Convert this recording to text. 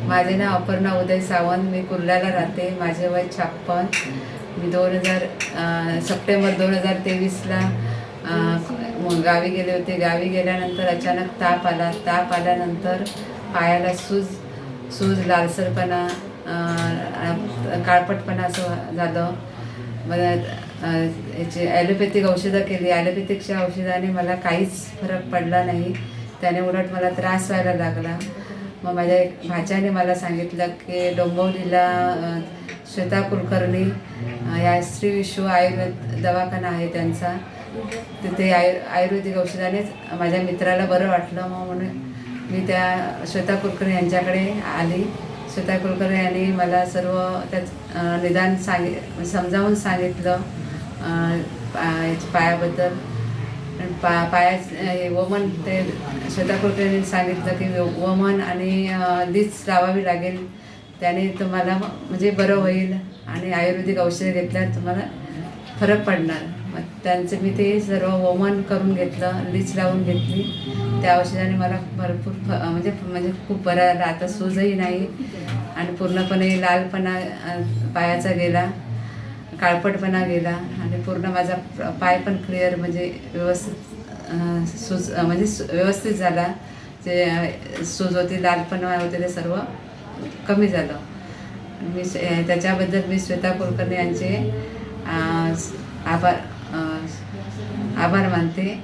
माझे नाव अपर्णा उदय सावंत. मी कुर्ल्याला राहते. माझे वय 56. मी सप्टेंबर 2023ला गावी गेले होते. गावी गेल्यानंतर अचानक ताप आला. ताप आल्यानंतर पायाला सूज लालसरपणा, काळपटपणा असं झालं. मला याची ॲलोपॅथिक औषधं केली. ॲलोपॅथिकच्या औषधाने मला काहीच फरक पडला नाही. त्याने उलट मला त्रास व्हायला लागला. मग माझ्या एक भाच्याने मला सांगितलं की डोंबिवलीला श्वेता कुलकर्णी या श्री विश्व आयुर्वेद दवाखाना आहे त्यांचा. तिथे आयुर्वेदिक औषधानेच माझ्या मित्राला बरं वाटलं. मग म्हणून मी त्या श्वेता कुलकर्णी यांच्याकडे आली. श्वेता कुलकर्णी यांनी मला सर्व त्यात निदान समजावून सांगितलं पायाबद्दल. वमन ते श्वेता कुलकर्णींनी सांगितलं की वमन आणि लीच लावावी लागेल. त्याने तुम्हाला म्हणजे बरं होईल आणि आयुर्वेदिक औषधं घेतल्यावर तुम्हाला फरक पडणार. मग त्यांचं मी ते सर्व वमन करून घेतलं, लीच लावून घेतली. त्या औषधाने मला भरपूर म्हणजे खूप बरं झालं. आता सूजही नाही आणि पूर्णपणे लालपणा पायाचा गेला, काळपटपणा गेला आणि पूर्ण माझा पाय पण क्लिअर म्हणजे व्यवस्थित झाला. जे सूज होती, लालपणा होते, ते सर्व कमी झालं. त्याच्याबद्दल मी श्वेता कुलकर्णी यांचे आभार मानते.